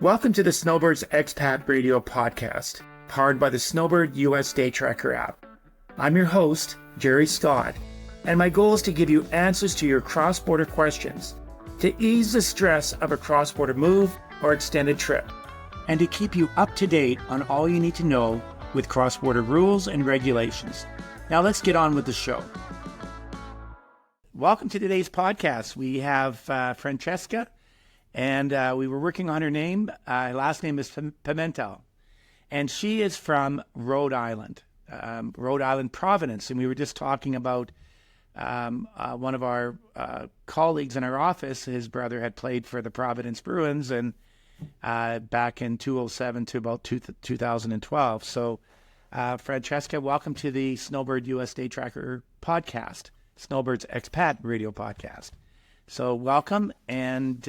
Welcome to the Snowbirds Expat Radio Podcast, powered by the Snowbird US Day Tracker app. I'm your host, Jerry Scott, and my goal is to give you answers to your cross-border questions, to ease the stress of a cross-border move or extended trip, and to keep you up to date on all you need to know with cross-border rules and regulations. Now let's get on with the show. Welcome to today's podcast. We have Francheska, and we were working on her name. Last name is Pimentel, and she is from Rhode Island, Providence. And we were just talking about one of our colleagues in our office. His brother had played for the Providence Bruins, and back in 2007 to about 2012. So, Francheska, welcome to the Snowbird US Day Tracker podcast, Snowbird's Expat Radio Podcast. So, welcome, and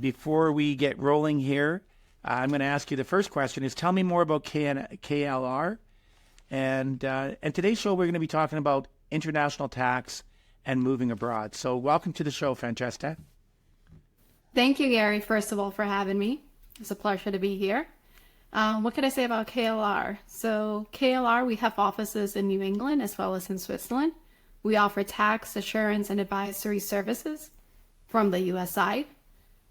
before we get rolling here, I'm going to ask you the first question is, tell me more about KLR. And today's show, we're going to be talking about international tax and moving abroad. So welcome to the show, Francheska. Thank you, Gary, first of all, for having me. It's a pleasure to be here. What can I say about KLR? So KLR, we have offices in New England as well as in Switzerland. We offer tax, assurance, and advisory services from the U.S. side.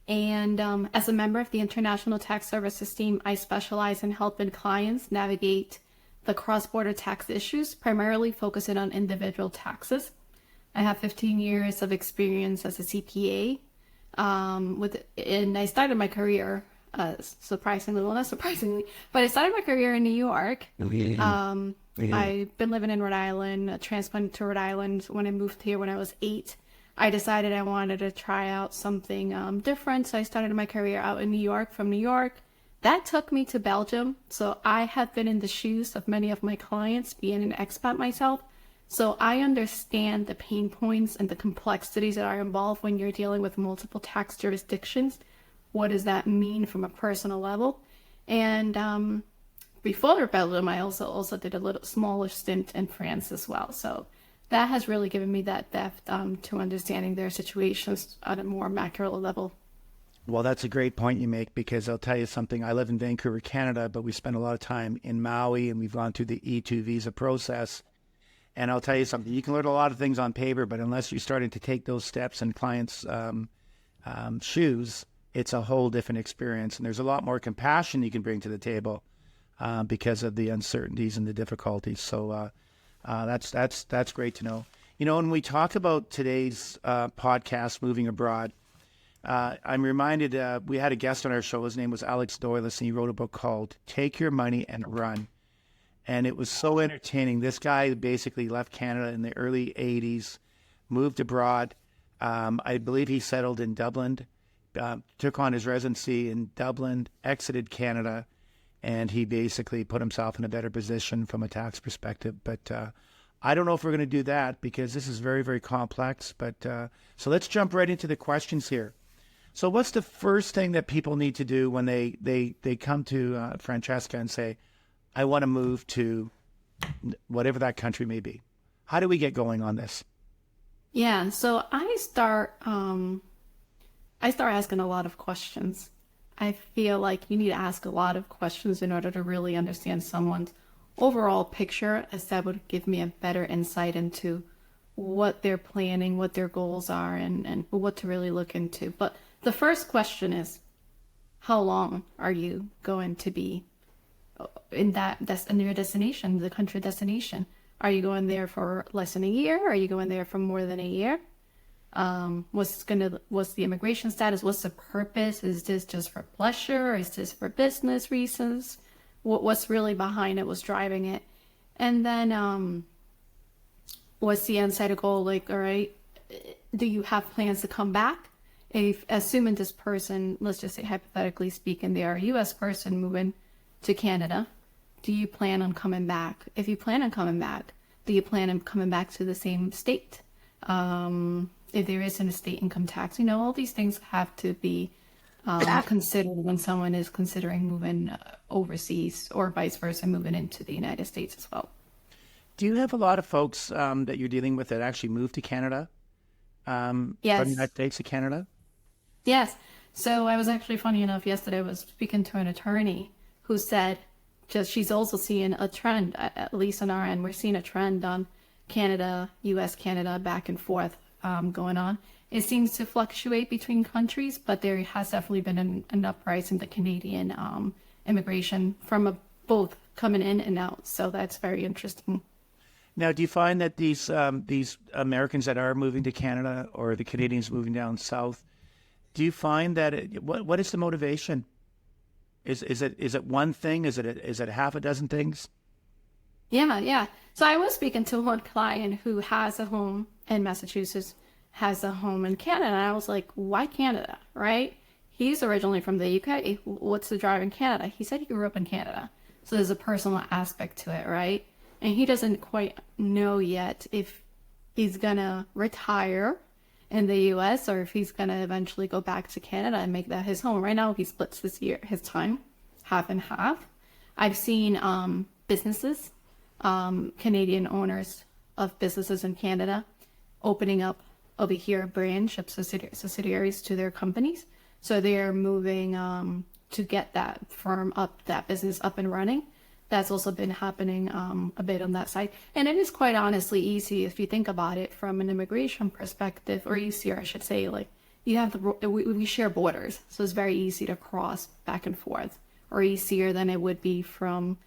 And as a member of the International Tax Services team, I specialize in helping clients navigate the cross-border tax issues, primarily focusing on individual taxes. I have 15 years of experience as a CPA, and I started my career, surprisingly, well, not surprisingly, but I started my career in New York. I've been living in Rhode Island, transplanted to Rhode Island when I moved here when I was 8. I decided I wanted to try out something different, so I started my career out in New York. From New York, that took me to Belgium. So I have been in the shoes of many of my clients, being an expat myself. So I understand the pain points and the complexities that are involved when you're dealing with multiple tax jurisdictions. What does that mean from a personal level? And before Belgium, I also did a little smaller stint in France as well. So that has really given me that depth to understanding their situations at a more macro level. Well, that's a great point you make, because I'll tell you something. I live in Vancouver, Canada, but we spend a lot of time in Maui, and we've gone through the E2 visa process. And I'll tell you something. You can learn a lot of things on paper, but unless you're starting to take those steps in clients' shoes, it's a whole different experience. And there's a lot more compassion you can bring to the table because of the uncertainties and the difficulties. So that's great to know. You know, when we talk about today's podcast, Moving Abroad, I'm reminded we had a guest on our show. His name was Alex Doylis, and he wrote a book called Take Your Money and Run. And it was so entertaining. This guy basically left Canada in the early 80s, moved abroad. I believe he settled in Dublin, took on his residency in Dublin, exited Canada, and he basically put himself in a better position from a tax perspective. But I don't know if we're going to do that, because this is very, very complex. But so let's jump right into the questions here. So what's the first thing that people need to do when they come to Francheska and say, I want to move to whatever that country may be? How do we get going on this? Yeah, so I start asking a lot of questions. I feel like you need to ask a lot of questions in order to really understand someone's overall picture, as that would give me a better insight into what they're planning, what their goals are, and what to really look into. But the first question is, how long are you going to be in your destination, the country destination? Are you going there for less than a year? Are you going there for more than a year? What's the immigration status? What's the purpose? Is this just for pleasure? Is this for business reasons? What's really behind it? What's driving it? And then, what's the end side goal? Like, all right, do you have plans to come back? Assuming this person, let's just say hypothetically speaking, they are a U.S. person moving to Canada, do you plan on coming back? If you plan on coming back, do you plan on coming back to the same state? If there isn't a state income tax, all these things have to be considered when someone is considering moving overseas, or vice versa, moving into the United States as well. Do you have a lot of folks that you're dealing with that actually moved to Canada? Yes. From the United States to Canada? Yes. So I was actually, funny enough, yesterday I was speaking to an attorney who said just she's also seeing a trend, at least on our end, we're seeing a trend on Canada, US, Canada, back and forth going on. It seems to fluctuate between countries, but there has definitely been an uprise in the Canadian immigration from both coming in and out. So that's very interesting. Now, do you find that these Americans that are moving to Canada or the Canadians moving down south, do you find that what is the motivation? Is it one thing? Is it half a dozen things? Yeah, yeah. So I was speaking to one client who has a home in Massachusetts, has a home in Canada, and I was like, why Canada, right? He's originally from the UK. What's the drive in Canada? He said he grew up in Canada. So there's a personal aspect to it, right? And he doesn't quite know yet if he's gonna retire in the US or if he's gonna eventually go back to Canada and make that his home. Right now he splits his time half and half. I've seen businesses, Canadian owners of businesses in Canada opening up over here branch of subsidiaries to their companies. So they're moving to get that firm up, that business up and running. That's also been happening a bit on that side. And it is quite honestly easy if you think about it from an immigration perspective, or easier, I should say. Like, you have we share borders, so it's very easy to cross back and forth, or easier than it would be from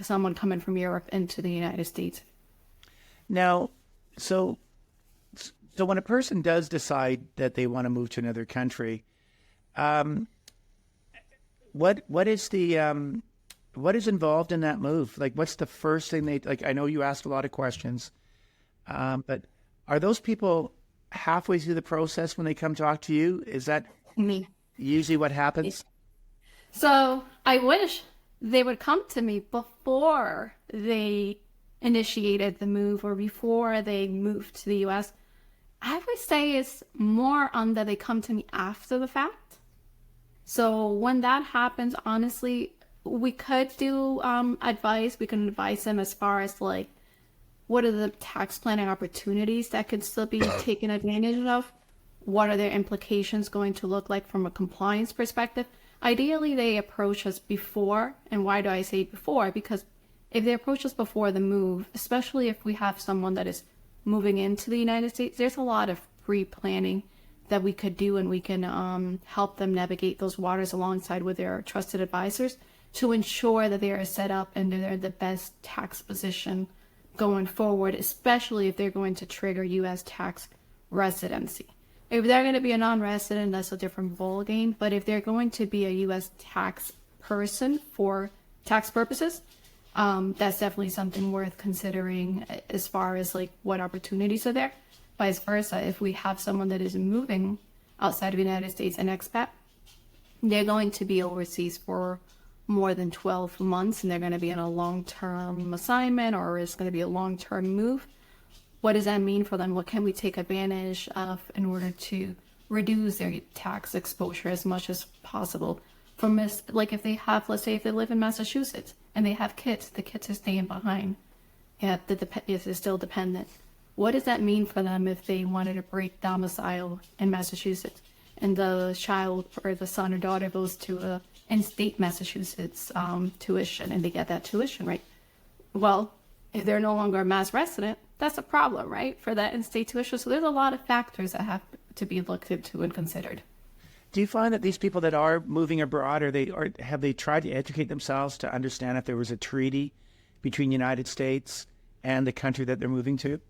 someone coming from Europe into the United States. Now, so when a person does decide that they want to move to another country, what is the what is involved in that move? Like, what's the first thing they like? I know you asked a lot of questions, but are those people halfway through the process when they come talk to you? Is that Me. usually what happens? So I wish they would come to me before they initiated the move or before they moved to the US. I would say it's more on that they come to me after the fact. So when that happens, honestly, we could do advice. We can advise them as far as like what are the tax planning opportunities that could still be taken advantage of? What are their implications going to look like from a compliance perspective? Ideally, they approach us before. And why do I say before? Because if they approach us before the move, especially if we have someone that is moving into the United States, there's a lot of pre-planning that we could do, and we can help them navigate those waters alongside with their trusted advisors to ensure that they are set up and they're in the best tax position going forward, especially if they're going to trigger U.S. tax residency. If they're going to be a non-resident, that's a different ballgame. But if they're going to be a U.S. tax person for tax purposes, that's definitely something worth considering as far as like what opportunities are there. Vice versa, if we have someone that is moving outside of the United States, an expat, they're going to be overseas for more than 12 months and they're going to be in a long-term assignment, or it's going to be a long-term move. What does that mean for them? What can we take advantage of in order to reduce their tax exposure as much as possible? From this, like if they have, let's say if they live in Massachusetts and they have kids, the kids are staying behind. Yeah, is still dependent. What does that mean for them if they wanted to break domicile in Massachusetts and the child or the son or daughter goes to a in-state Massachusetts tuition and they get that tuition, right? Well, if they're no longer a mass resident, that's a problem, right? For that in-state tuition. So there's a lot of factors that have to be looked into and considered. Do you find that these people that are moving abroad, have they tried to educate themselves to understand if there was a treaty between the United States and the country that they're moving to?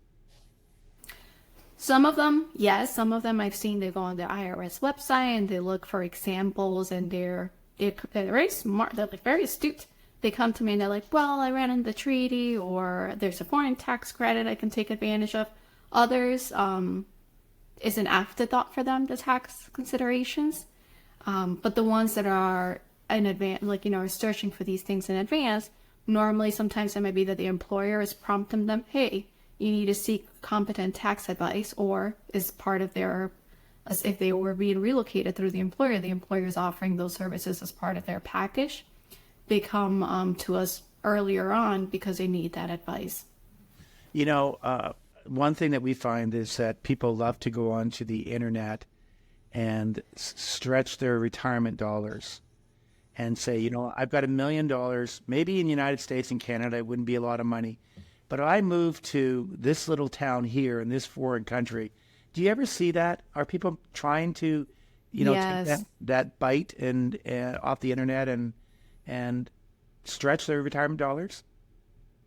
Some of them, yes. Some of them I've seen, they go on the IRS website and they look for examples, and they're very smart. They're like very astute. They come to me and they're like, well, I ran in the treaty, or there's a foreign tax credit I can take advantage of. Others, is an afterthought for them, the tax considerations. But the ones that are in advance, like, are searching for these things in advance, normally sometimes it might be that the employer is prompting them, hey, you need to seek competent tax advice, or is part of their, as if they were being relocated through the employer is offering those services as part of their package. They come to us earlier on because they need that advice. One thing that we find is that people love to go onto the internet and stretch their retirement dollars and say, I've got $1 million. Maybe in the United States and Canada, it wouldn't be a lot of money. But if I move to this little town here in this foreign country, do you ever see that? Are people trying to, take Yes. that bite and off the internet and stretch their retirement dollars?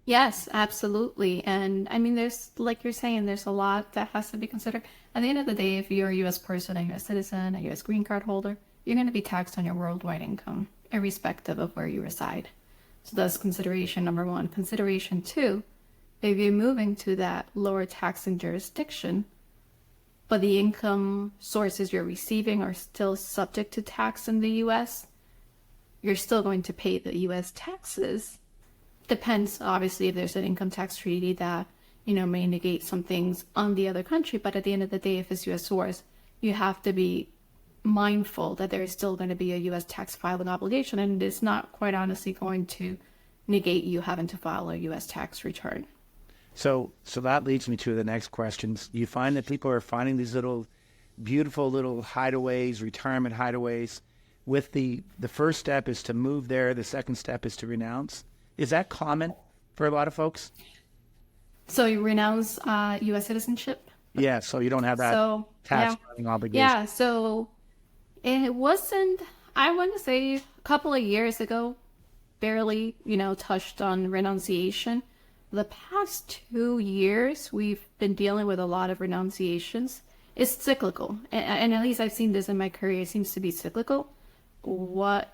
Yes, absolutely. And I mean, there's, like you're saying, there's a lot that has to be considered. At the end of the day, if you're a U.S. person, a U.S. citizen, a U.S. green card holder, you're going to be taxed on your worldwide income, irrespective of where you reside. So that's consideration number one. Consideration two, if you're moving to that lower taxing jurisdiction, but the income sources you're receiving are still subject to tax in the U.S., you're still going to pay the U.S. taxes. Depends, obviously, if there's an income tax treaty that, may negate some things on the other country. But at the end of the day, if it's U.S. source, you have to be mindful that there is still going to be a U.S. tax filing obligation. And it's not quite honestly going to negate you having to file a U.S. tax return. So that leads me to the next questions. You find that people are finding these little beautiful little hideaways, retirement hideaways. With the first step is to move there. The second step is to renounce. Is that common for a lot of folks? So you renounce U.S. citizenship. Yeah, so you don't have that So tax yeah, filing obligation. yeah. So it wasn't. I want to say a couple of years ago, barely, touched on renunciation. The past 2 years, we've been dealing with a lot of renunciations. It's cyclical, and at least I've seen this in my career. It seems to be cyclical. What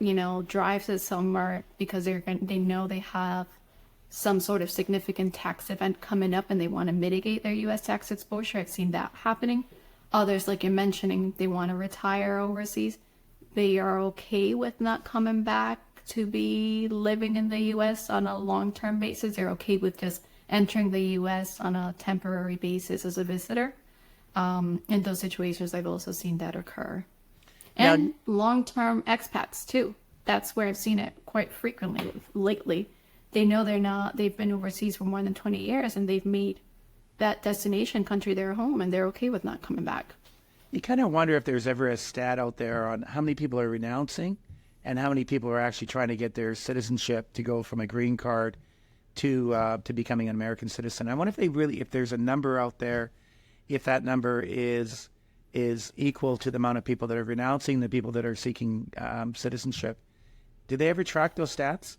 drives it, some are because they know they have some sort of significant tax event coming up and they want to mitigate their U.S. tax exposure. I've seen that happening. Others, like you're mentioning, they want to retire overseas. They are okay with not coming back to be living in the U.S. on a long-term basis. They're okay with just entering the U.S. on a temporary basis as a visitor. In those situations, I've also seen that occur. Now, And long-term expats too. That's where I've seen it quite frequently lately. They know they've been overseas for more than 20 years and they've made that destination country their home and they're okay with not coming back. you kind of wonder if there's ever a stat out there on how many people are renouncing and how many people are actually trying to get their citizenship to go from a green card to becoming an American citizen. I wonder if there's a number out there, if that number is equal to the amount of people that are renouncing, the people that are seeking citizenship. Do they ever track those stats?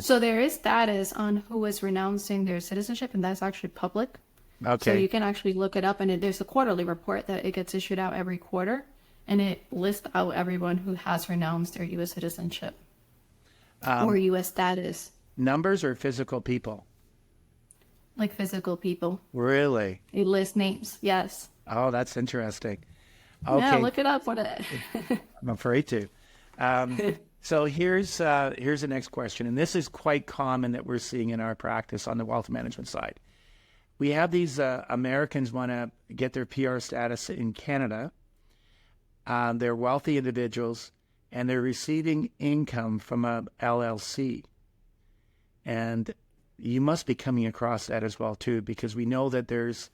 So there is status on who is renouncing their citizenship, and that's actually public. So Okay. you can actually look it up, and there's a quarterly report that it gets issued out every quarter, and it lists out everyone who has renounced their U.S. citizenship or U.S. status, Numbers or physical people? like physical people. Really? It lists names. Yes. Oh, that's interesting. Yeah, Okay, look it up. What it. I'm afraid to. So here's the next question, and this is quite common that we're seeing in our practice on the wealth management side. We have these Americans want to get their PR status in Canada. They're wealthy individuals, and they're receiving income from a LLC. And you must be coming across that as well, too, because we know that there's,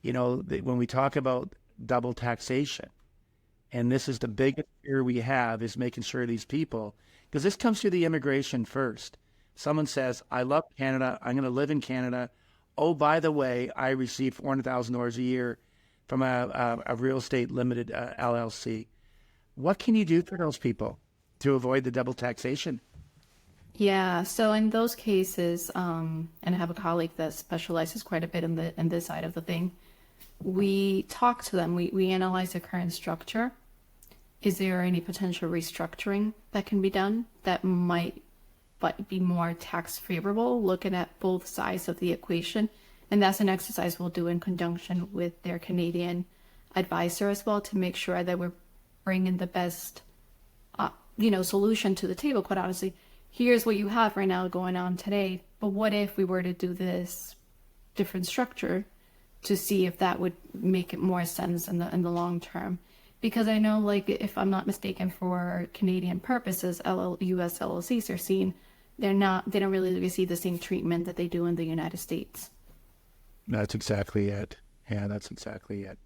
when we talk about double taxation, and this is the biggest fear we have is making sure these people, because this comes through the immigration first. Someone says, I love Canada. I'm going to live in Canada. Oh, by the way, I receive $400,000 a year from a real estate limited LLC. What can you do for those people to avoid the double taxation? Yeah. So in those cases, and I have a colleague that specializes quite a bit in this side of the thing. We talk to them. We analyze the current structure. Is there any potential restructuring that can be done that might be more tax favorable, looking at both sides of the equation? And that's an exercise we'll do in conjunction with their Canadian advisor as well to make sure that we're bringing the best, solution to the table. Quite honestly, here's what you have right now going on today, but what if we were to do this different structure to see if that would make it more sense in the long term? Because I know, like, if I'm not mistaken, for Canadian purposes, U.S. LLCs are seen, they don't really receive the same treatment that they do in the United States. That's exactly it. Yeah, that's exactly it.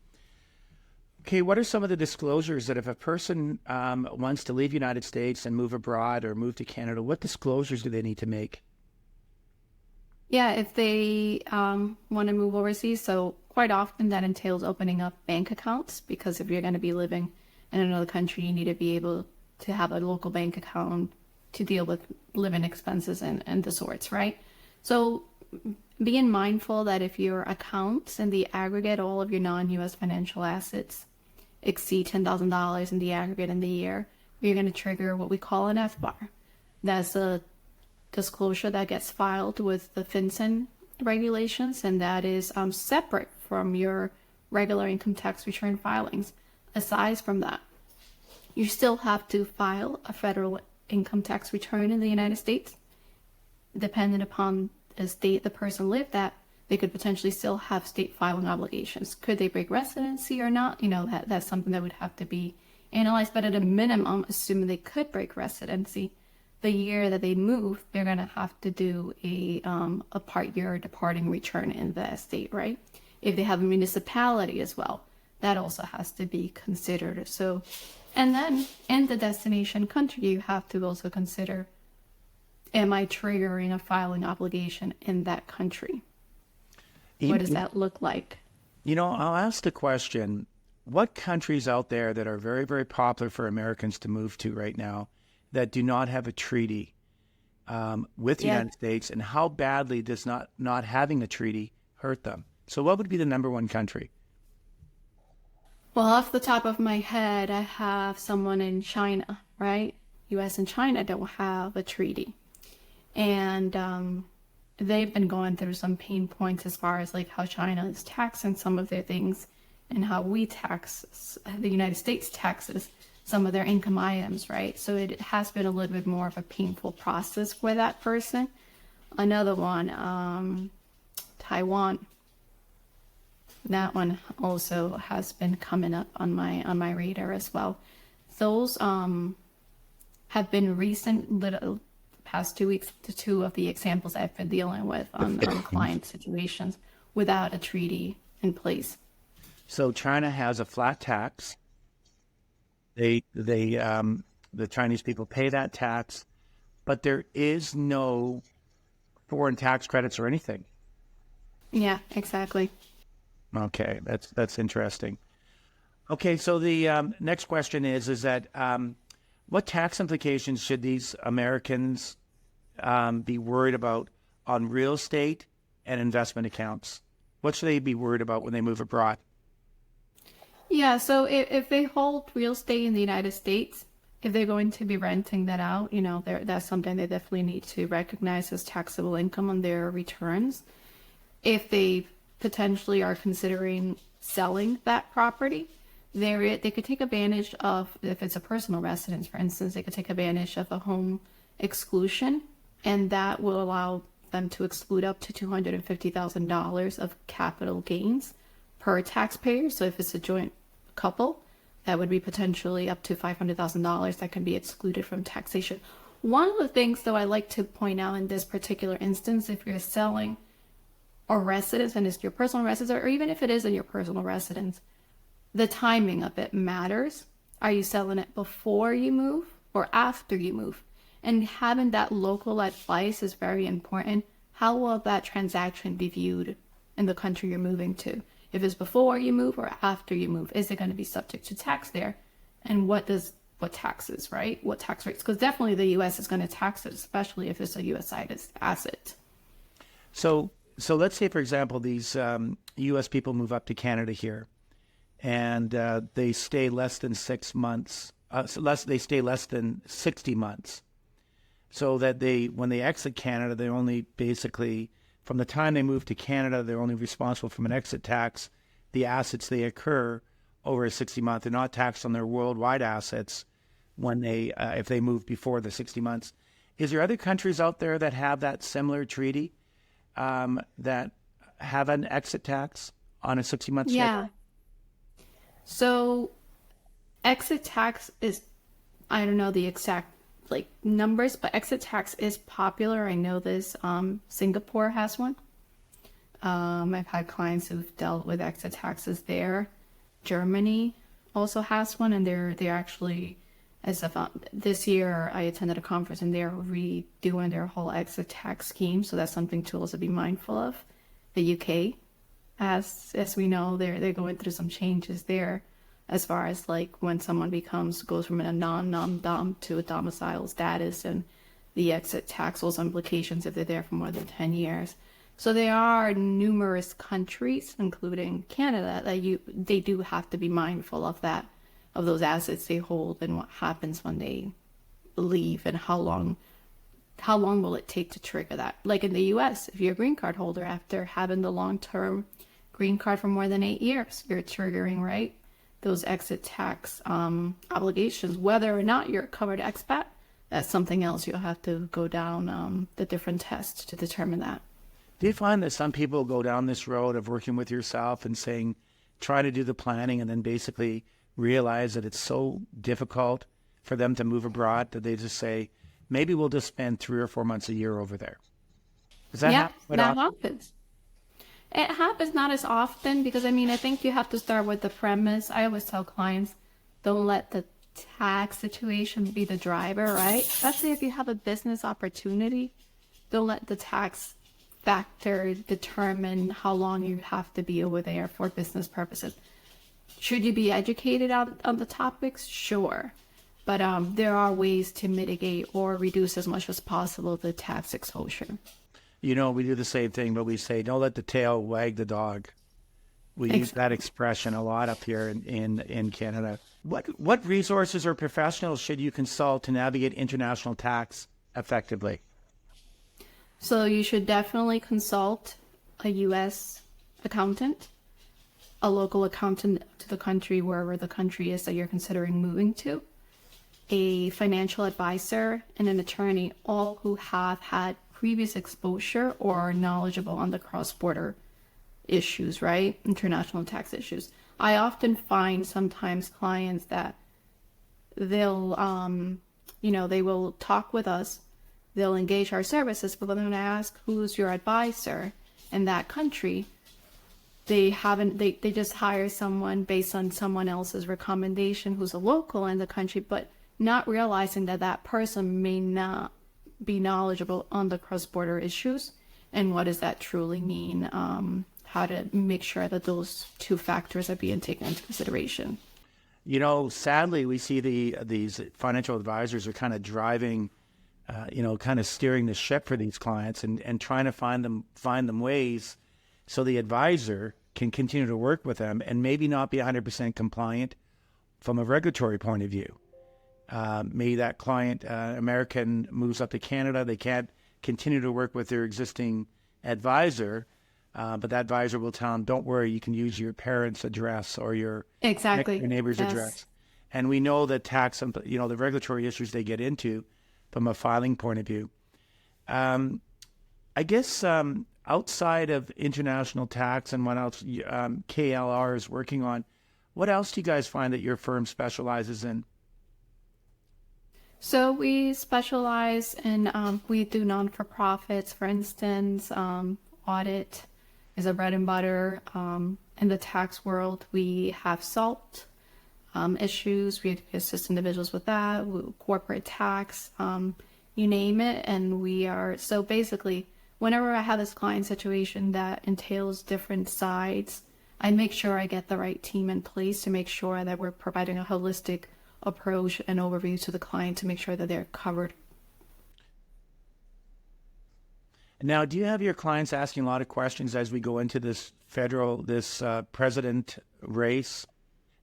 Okay, what are some of the disclosures that if a person wants to leave United States and move abroad or move to Canada, what disclosures do they need to make? Yeah, if they want to move overseas, so quite often that entails opening up bank accounts because if you're going to be living in another country, you need to be able to have a local bank account to deal with living expenses and the sorts, right? So being mindful that if your accounts in the aggregate, all of your non-US financial assets exceed $10,000 in the aggregate in the year, you're going to trigger what we call an FBAR. That's a disclosure that gets filed with the FinCEN regulations, and that is separate from your regular income tax return filings. Aside from that, you still have to file a federal income tax return in the United States. Depending upon the state the person lived at, they could potentially still have state filing obligations. Could they break residency or not? That's something that would have to be analyzed. But at a minimum, assuming they could break residency, the year that they move, they're gonna have to do a part year departing return in that state, right? If they have a municipality as well, that also has to be considered. So, and then in the destination country, you have to also consider, am I triggering a filing obligation in that country? What does that look like? I'll ask the question, what countries out there that are very, very popular for Americans to move to right now that do not have a treaty with the Yeah. United States, and how badly does not having a treaty hurt them? So what would be the number one country? Well, off the top of my head, I have someone in China, right? US and China don't have a treaty. And they've been going through some pain points as far as like how China is taxing some of their things and how the United States taxes some of their income items, right? So it has been a little bit more of a painful process for that person. Another one, Taiwan. That one also has been coming up on my radar as well. Those have been past 2 weeks to two of the examples I've been dealing with on client situations without a treaty in place. So China has a flat tax. The Chinese people pay that tax, but there is no foreign tax credits or anything. Yeah, exactly. Okay, that's interesting. Okay, so the next question is that what tax implications should these Americans be worried about on real estate and investment accounts? What should they be worried about when they move abroad? Yeah, so if they hold real estate in the United States, if they're going to be renting that out, that's something they definitely need to recognize as taxable income on their returns. If they potentially are considering selling that property, they could take advantage of, if it's a personal residence, for instance, they could take advantage of a home exclusion, and that will allow them to exclude up to $250,000 of capital gains per taxpayer. So if it's a joint couple, that would be potentially up to $500,000 that can be excluded from taxation. One of the things, though, I like to point out in this particular instance, if you're selling a residence and it's your personal residence, or even if it isn't your personal residence, the timing of it matters. Are you selling it before you move or after you move? And having that local advice is very important. How will that transaction be viewed in the country you're moving to? If it's before you move or after you move, is it going to be subject to tax there? And what taxes, right? What tax rates? Because definitely the U.S. is going to tax it, especially if it's a U.S. asset. So let's say, for example, these U.S. people move up to Canada here, and they stay less than 6 months. They stay less than 60 months. So that when they exit Canada, they only basically, from the time they move to Canada, they're only responsible from an exit tax, the assets they occur over a 60-month. They're not taxed on their worldwide assets when if they move before the 60 months. Is there other countries out there that have that similar treaty that have an exit tax on a 60-month schedule? Yeah. So exit tax is, I don't know the exact numbers, but exit tax is popular. I know this. Singapore has one. I've had clients who've dealt with exit taxes there. Germany also has one, and they're actually, this year I attended a conference and they're redoing their whole exit tax scheme. So that's something to also be mindful of. The UK, as we know, they're going through some changes there, as far as like when someone goes from a non-dom to a domicile status, and the exit tax, those implications if they're there for more than 10 years. So there are numerous countries, including Canada, that they do have to be mindful of that, of those assets they hold, and what happens when they leave, and how long will it take to trigger that. Like in the US, if you're a green card holder, after having the long-term green card for more than 8 years, you're triggering, right, those exit tax obligations. Whether or not you're a covered expat, that's something else. You'll have to go down the different tests to determine that. Do you find that some people go down this road of working with yourself and saying, try to do the planning, and then basically realize that it's so difficult for them to move abroad that they just say, maybe we'll just spend 3 or 4 months a year over there? Does that happen? That happens. It happens not as often, because I think you have to start with the premise. I always tell clients, don't let the tax situation be the driver, right? Especially if you have a business opportunity, don't let the tax factor determine how long you have to be over there for business purposes. Should you be educated on the topics? Sure. But there are ways to mitigate or reduce as much as possible the tax exposure. We do the same thing, but we say, don't let the tail wag the dog. We use that expression a lot up here in Canada. What resources or professionals should you consult to navigate international tax effectively? So you should definitely consult a U.S. accountant, a local accountant to the country, wherever the country is that you're considering moving to, a financial advisor, and an attorney, all who have had previous exposure or are knowledgeable on the cross-border issues, right? International tax issues. I often find sometimes clients that they'll, they will talk with us, they'll engage our services, but when I ask who's your advisor in that country, they just hire someone based on someone else's recommendation who's a local in the country, but not realizing that that person may not be knowledgeable on the cross-border issues, and what does that truly mean, how to make sure that those two factors are being taken into consideration. Sadly, we see these financial advisors are kind of driving, kind of steering the ship for these clients, and trying to find them ways so the advisor can continue to work with them and maybe not be 100% compliant from a regulatory point of view. Maybe that client, American, moves up to Canada. They can't continue to work with their existing advisor, but that advisor will tell them, don't worry, you can use your parents' address or your neighbor's address. And we know that tax, the regulatory issues they get into from a filing point of view. I guess outside of international tax and what else KLR is working on, what else do you guys find that your firm specializes in? So we specialize in, we do non-for-profits, for instance, audit is a bread and butter. In the tax world, we have SALT issues, we assist individuals with that, corporate tax, you name it. And so basically, whenever I have this client situation that entails different sides, I make sure I get the right team in place to make sure that we're providing a holistic approach and overview to the client to make sure that they're covered. Now, do you have your clients asking a lot of questions as we go into this president race?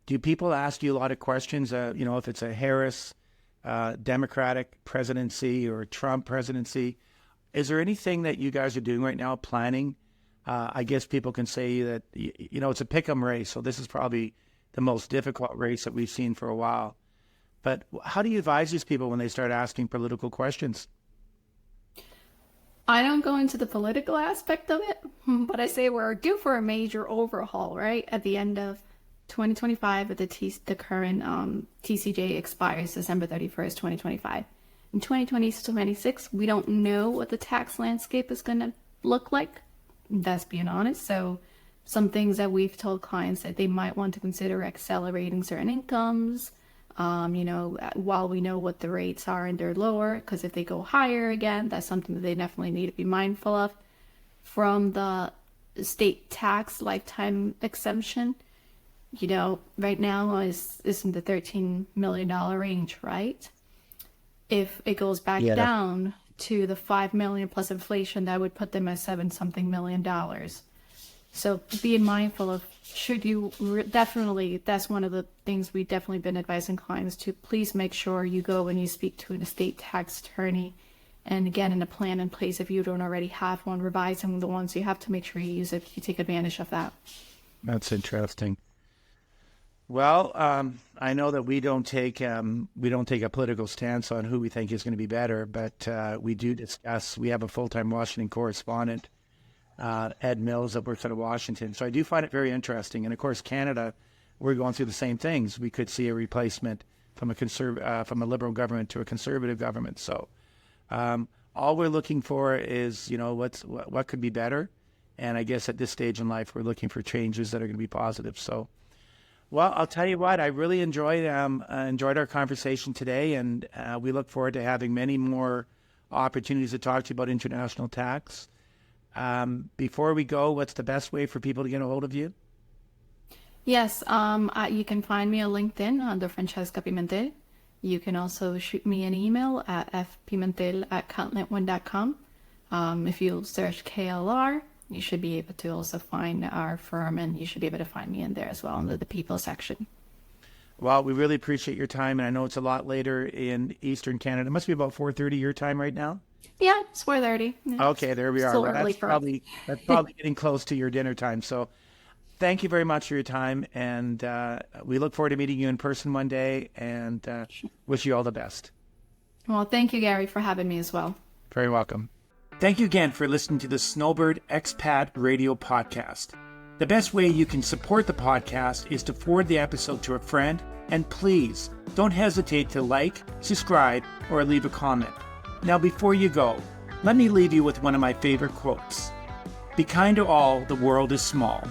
Do people ask you a lot of questions? If it's a Harris Democratic presidency or Trump presidency, is there anything that you guys are doing right now, planning? I guess people can say that, it's a pick-em race, so this is probably the most difficult race that we've seen for a while. But how do you advise these people when they start asking political questions? I don't go into the political aspect of it, but I say we're due for a major overhaul, right? At the end of 2025, the current TCJ expires December 31st, 2025. In 2026, we don't know what the tax landscape is going to look like. That's being honest. So some things that we've told clients that they might want to consider accelerating certain incomes, while we know what the rates are and they're lower, because if they go higher again, that's something that they definitely need to be mindful of. From the state tax lifetime exemption, right now is in the $13 million range, right? If it goes back down to the $5 million plus inflation, that would put them at $7-something million. So being mindful of, definitely, that's one of the things we've definitely been advising clients to please make sure you go and you speak to an estate tax attorney and getting a plan in place if you don't already have one, revising the ones you have to make sure you use it, you take advantage of that. That's interesting. Well, I know that we don't take a political stance on who we think is going to be better, but we do discuss. We have a full-time Washington correspondent, Ed Mills, that works out of Washington. So I do find it very interesting. And of course, Canada, we're going through the same things. We could see a replacement from a liberal government to a conservative government. So all we're looking for is, what could be better. And I guess at this stage in life, we're looking for changes that are going to be positive. So, well, I'll tell you what, I really enjoyed our conversation today, and we look forward to having many more opportunities to talk to you about international tax. Before we go, what's the best way for people to get a hold of you? Yes, you can find me on LinkedIn under Francheska Pimentel. You can also shoot me an email at fpimentel@contemplating.com. If you search KLR, you should be able to also find our firm, and you should be able to find me in there as well under the people section. Well, we really appreciate your time, and I know it's a lot later in Eastern Canada. It must be about 4:30 your time right now. Yeah, it's 4:30. Okay, there we are. Still Well, early that's for us. that's probably getting close to your dinner time. So thank you very much for your time, and we look forward to meeting you in person one day, and wish you all the best. Well, thank you, Gary, for having me as well. Very welcome. Thank you again for listening to the Snowbird Expat Radio Podcast. The best way you can support the podcast is to forward the episode to a friend, and please don't hesitate to like, subscribe, or leave a comment. Now, before you go, let me leave you with one of my favorite quotes. Be kind to all, the world is small.